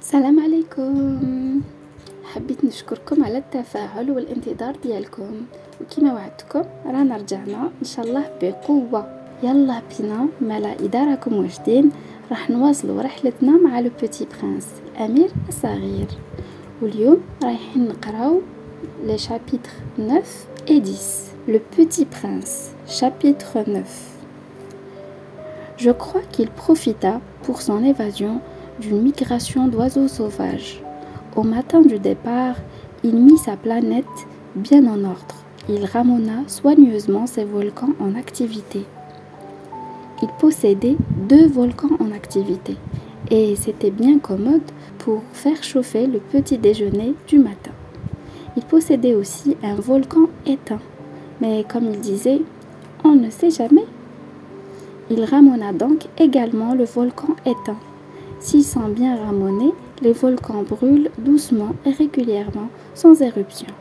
السلام عليكم. حبيت نشكركم على التفاعل والانتظار ديالكم، وكما وعدتكم رانا رجعنا ان شاء الله بقوه. يلا بينا مالا اذا راكم واجدين راح نواصلوا رحلتنا مع لو بيتي برانس الامير الصغير. واليوم رايحين نقراو لي شابيتر 9 et 10. Le petit prince, chapitre 9. Je crois qu'il profita pour son évasion d'une migration d'oiseaux sauvages. Au matin du départ, il mit sa planète bien en ordre. Il ramena soigneusement ses volcans en activité. Il possédait 2 volcans en activité et c'était bien commode pour faire chauffer le petit déjeuner du matin. Il possédait aussi un volcan éteint, mais comme il disait, on ne sait jamais. Il ramena donc également le volcan éteint. S'ils sont bien ramonés, les volcans brûlent doucement et régulièrement, sans éruption.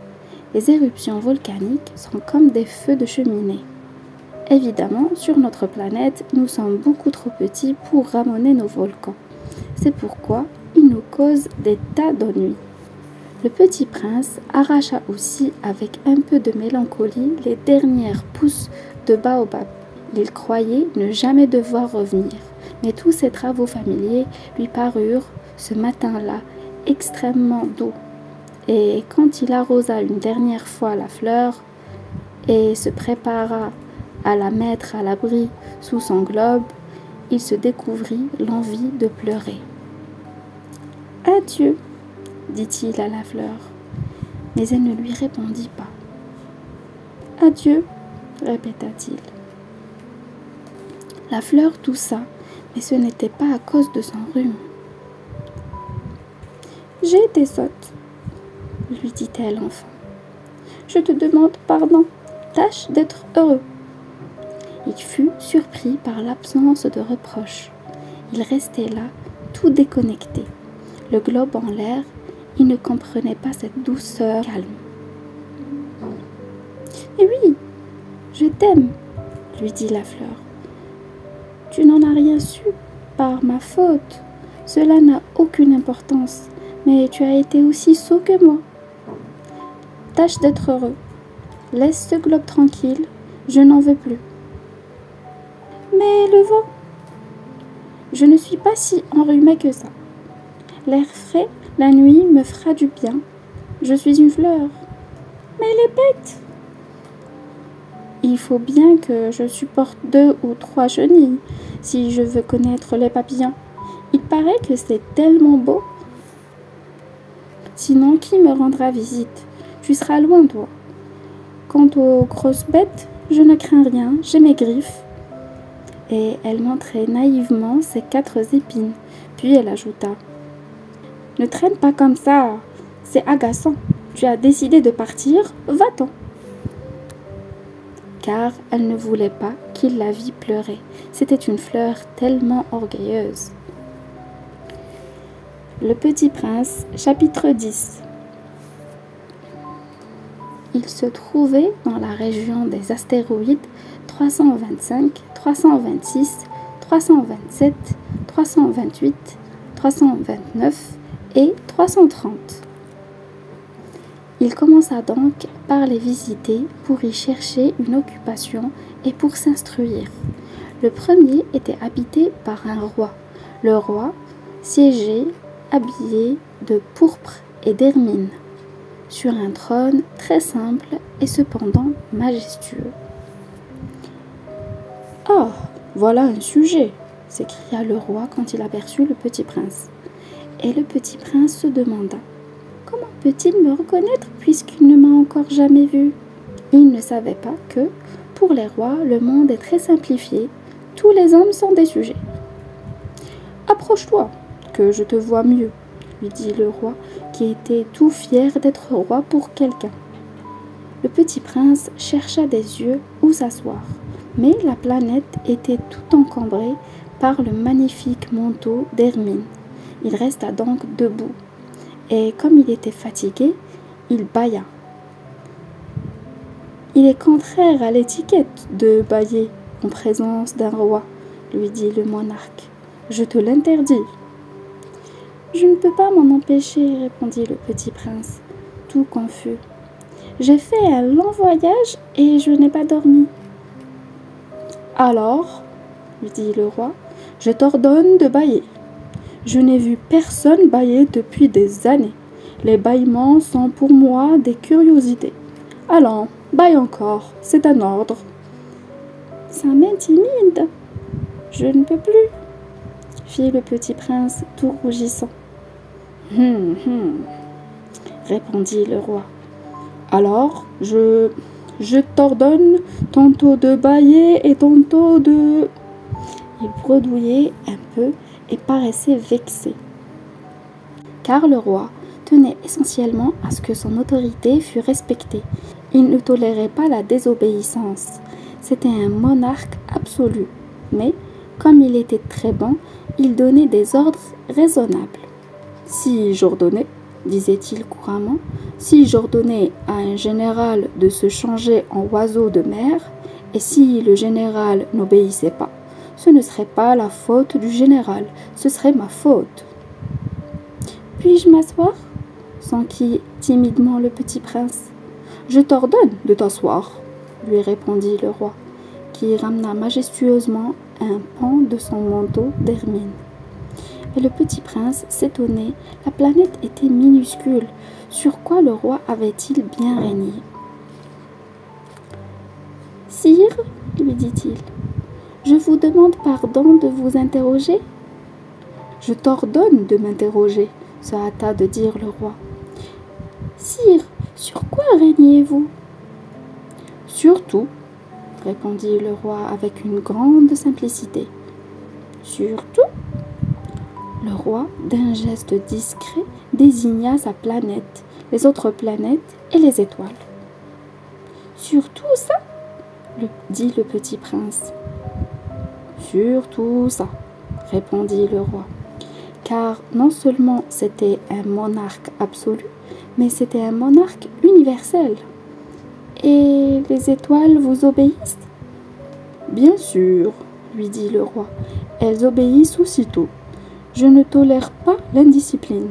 Les éruptions volcaniques sont comme des feux de cheminée. Évidemment, sur notre planète, nous sommes beaucoup trop petits pour ramener nos volcans. C'est pourquoi ils nous causent des tas d'ennuis. Le petit prince arracha aussi avec un peu de mélancolie les dernières pousses de baobab. Il croyait ne jamais devoir revenir, mais tous ses travaux familiers lui parurent ce matin-là extrêmement doux. Et quand il arrosa une dernière fois la fleur et se prépara à la mettre à l'abri sous son globe, il se découvrit l'envie de pleurer. « Adieu !» dit-il à la fleur, mais elle ne lui répondit pas. « Adieu !» répéta-t-il. La fleur toussa, mais ce n'était pas à cause de son rhume. « J'ai été sotte, » lui dit-elle enfin. « Je te demande pardon, tâche d'être heureux. » Il fut surpris par l'absence de reproche. Il restait là, tout déconnecté, le globe en l'air. Il ne comprenait pas cette douceur calme. « Et oui, je t'aime, » lui dit la fleur. « Tu n'en as rien su par ma faute. Cela n'a aucune importance, mais tu as été aussi sot que moi. Tâche d'être heureux. Laisse ce globe tranquille, je n'en veux plus. » « Mais le vent, je ne suis pas si enrhumée que ça. L'air frais, la nuit, me fera du bien. Je suis une fleur. Mais les bêtes, il faut bien que je supporte 2 ou 3 chenilles si je veux connaître les papillons. Il paraît que c'est tellement beau. Sinon, qui me rendra visite? Tu seras loin, toi. Quant aux grosses bêtes, je ne crains rien, j'ai mes griffes. » Et elle montrait naïvement ses 4 épines, puis elle ajouta: « Ne traîne pas comme ça, c'est agaçant. Tu as décidé de partir, va-t'en. » Car elle ne voulait pas qu'il la vît pleurer. C'était une fleur tellement orgueilleuse. Le petit prince, chapitre 10. Il se trouvait dans la région des astéroïdes 325, 326, 327, 328, 329 et 330. Il commença donc par les visiter pour y chercher une occupation et pour s'instruire. Le premier était habité par un roi. Le roi siégeait habillé de pourpre et d'hermine, sur un trône très simple et cependant majestueux. « Oh, voilà un sujet !» s'écria le roi quand il aperçut le petit prince. Et le petit prince se demanda: « Comment peut-il me reconnaître puisqu'il ne m'a encore jamais vu ?» Il ne savait pas que, pour les rois, le monde est très simplifié. Tous les hommes sont des sujets. « Approche-toi, que je te vois mieux, » lui dit le roi, qui était tout fier d'être roi pour quelqu'un. Le petit prince chercha des yeux où s'asseoir, mais la planète était tout encombrée par le magnifique manteau d'hermine. Il resta donc debout, et comme il était fatigué, il bâilla. « Il est contraire à l'étiquette de bâiller en présence d'un roi, » lui dit le monarque. « Je te l'interdis. » Je ne peux pas m'en empêcher, répondit le petit prince, tout confus. J'ai fait un long voyage et je n'ai pas dormi. Alors, lui dit le roi, je t'ordonne de bâiller. Je n'ai vu personne bâiller depuis des années. Les bâillements sont pour moi des curiosités. Allons, bâille encore, c'est un ordre. Ça m'intimide. Je ne peux plus, fit le petit prince tout rougissant. Répondit le roi. Alors, je t'ordonne tantôt de bâiller et tantôt de... Il bredouillait un peu et paraissait vexé. Car le roi tenait essentiellement à ce que son autorité fût respectée. Il ne tolérait pas la désobéissance. C'était un monarque absolu. Mais, comme il était très bon, il donnait des ordres raisonnables. Si j'ordonnais, disait-il couramment, si j'ordonnais à un général de se changer en oiseau de mer, et si le général n'obéissait pas, ce ne serait pas la faute du général, ce serait ma faute. Puis-je m'asseoir? S'enquit timidement le petit prince. Je t'ordonne de t'asseoir, lui répondit le roi, qui ramena majestueusement un pan de son manteau d'hermine. Et le petit prince s'étonnait, la planète était minuscule, sur quoi le roi avait-il bien régné? Sire, lui dit-il, je vous demande pardon de vous interroger. Je t'ordonne de m'interroger, se hâta de dire le roi. Sire, sur quoi régnez-vous? Sur tout, répondit le roi avec une grande simplicité. Sur tout? Le roi, d'un geste discret, désigna sa planète, les autres planètes et les étoiles. Sur tout ça? Dit le petit prince. Sur tout ça, répondit le roi, car non seulement c'était un monarque absolu, mais c'était un monarque universel. Et les étoiles vous obéissent? Bien sûr, lui dit le roi, elles obéissent aussitôt. Je ne tolère pas l'indiscipline.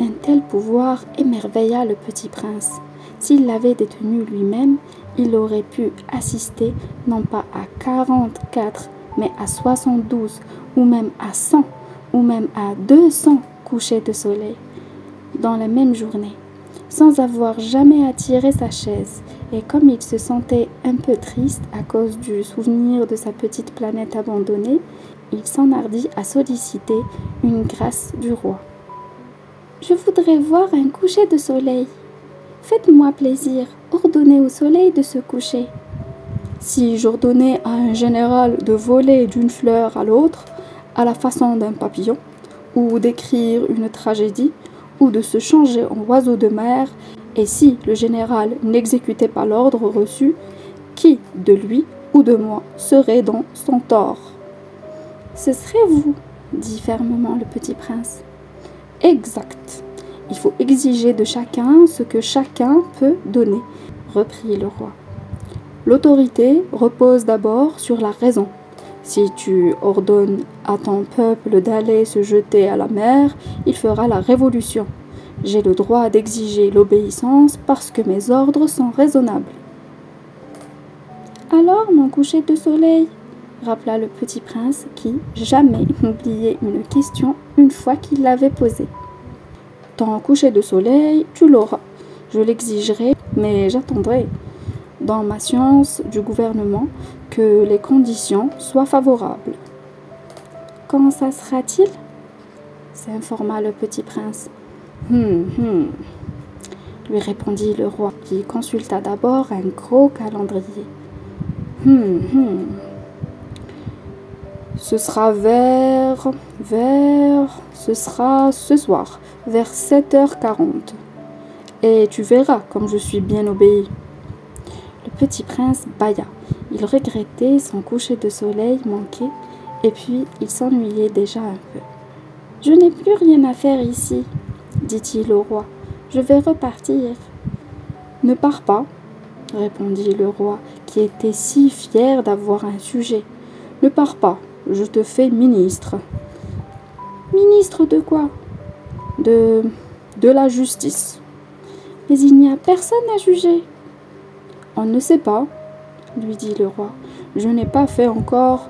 Un tel pouvoir émerveilla le petit prince. S'il l'avait détenu lui-même, il aurait pu assister non pas à 44, mais à 72, ou même à 100, ou même à 200 couchers de soleil dans la même journée, sans avoir jamais à tirer sa chaise. Et comme il se sentait un peu triste à cause du souvenir de sa petite planète abandonnée, il s'enhardit à solliciter une grâce du roi. « Je voudrais voir un coucher de soleil. Faites-moi plaisir, ordonnez au soleil de se coucher. » Si j'ordonnais à un général de voler d'une fleur à l'autre, à la façon d'un papillon, ou d'écrire une tragédie, ou de se changer en oiseau de mer, et si le général n'exécutait pas l'ordre reçu, qui de lui ou de moi serait dans son tort? Ce serait vous, dit fermement le petit prince. Exact. Il faut exiger de chacun ce que chacun peut donner, reprit le roi. L'autorité repose d'abord sur la raison. Si tu ordonnes à ton peuple d'aller se jeter à la mer, il fera la révolution. J'ai le droit d'exiger l'obéissance parce que mes ordres sont raisonnables. Alors, mon coucher de soleil, rappela le petit prince qui jamais n'oubliait une question une fois qu'il l'avait posée. Ton coucher de soleil, tu l'auras. Je l'exigerai, mais j'attendrai, dans ma science du gouvernement, que les conditions soient favorables. Quand ça sera-t-il? S'informa le petit prince. Lui répondit le roi, qui consulta d'abord un gros calendrier. Ce sera ce sera ce soir, vers 7h40. Et tu verras comme je suis bien obéi. Le petit prince bâilla. Il regrettait son coucher de soleil manqué, et puis il s'ennuyait déjà un peu. « Je n'ai plus rien à faire ici, dit-il au roi. Je vais repartir. »« Ne pars pas, répondit le roi, qui était si fier d'avoir un sujet. Ne pars pas, je te fais ministre. »« Ministre de quoi? De la justice. Mais il n'y a personne à juger. On ne sait pas, lui dit le roi. Je n'ai pas fait encore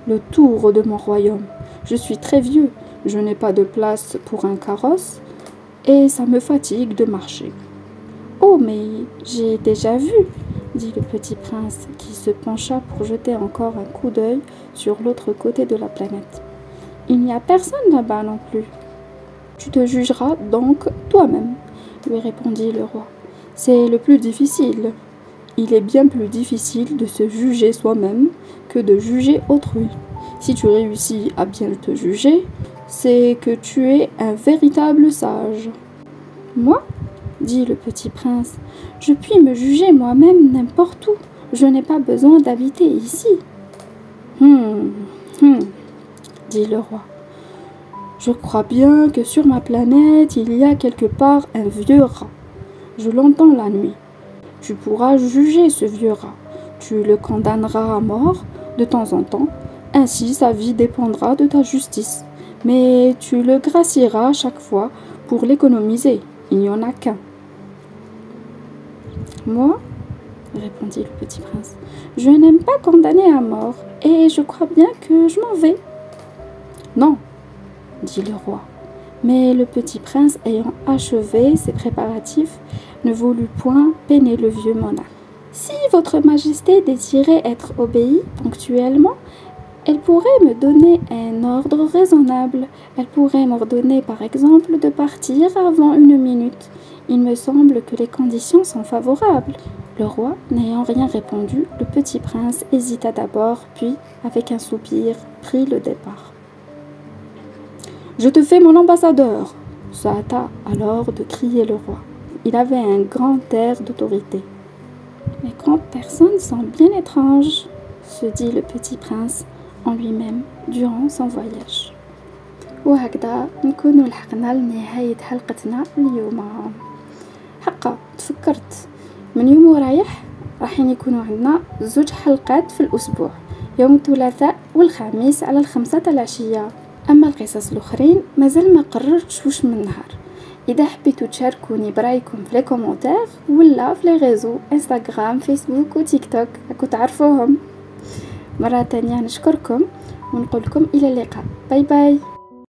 le tour de mon royaume. Je suis très vieux, je n'ai pas de place pour un carrosse et ça me fatigue de marcher. Oh, mais j'ai déjà vu, dit le petit prince qui se pencha pour jeter encore un coup d'œil sur l'autre côté de la planète. Il n'y a personne là-bas non plus. Tu te jugeras donc toi-même, lui répondit le roi. C'est le plus difficile. Il est bien plus difficile de se juger soi-même que de juger autrui. Si tu réussis à bien te juger, c'est que tu es un véritable sage. Moi, dit le petit prince, je puis me juger moi-même n'importe où. Je n'ai pas besoin d'habiter ici. Dit le roi. Je crois bien que sur ma planète, il y a quelque part un vieux rat. Je l'entends la nuit. Tu pourras juger ce vieux rat. Tu le condamneras à mort de temps en temps. Ainsi, sa vie dépendra de ta justice. Mais tu le gracieras chaque fois pour l'économiser. Il n'y en a qu'un. Moi, répondit le petit prince, je n'aime pas condamner à mort et je crois bien que je m'en vais. Non, dit le roi. Mais le petit prince, ayant achevé ses préparatifs, ne voulut point peiner le vieux monarque. Si votre majesté désirait être obéie ponctuellement, elle pourrait me donner un ordre raisonnable. Elle pourrait m'ordonner, par exemple, de partir avant 1 minute. Il me semble que les conditions sont favorables. Le roi, n'ayant rien répondu, le petit prince hésita d'abord, puis, avec un soupir, prit le départ. « Je te fais mon ambassadeur !» se hâta alors de crier le roi. Il avait un grand air d'autorité. « Les grandes personnes sont bien étranges !» se dit le petit prince en lui-même durant son voyage. وهكذا نكون لحقنا لنهاية حلقتنا اليوم. حقا تفكرت من يوم ورايح راح يكونوا عندنا 2 حلقات في الأسبوع، يوم الثلاثاء والخميس على 5 العشية. أما القصص الأخرين مازال ما قررتش واش من نهار. إذا حبيتوا تشاركوني برايكم في لي كومونتير ولا في لي ريزو انستغرام فيسبوك وتيك توك راكم تعرفوهم. مرة تانية نشكركم ونقولكم إلى اللقاء. باي باي.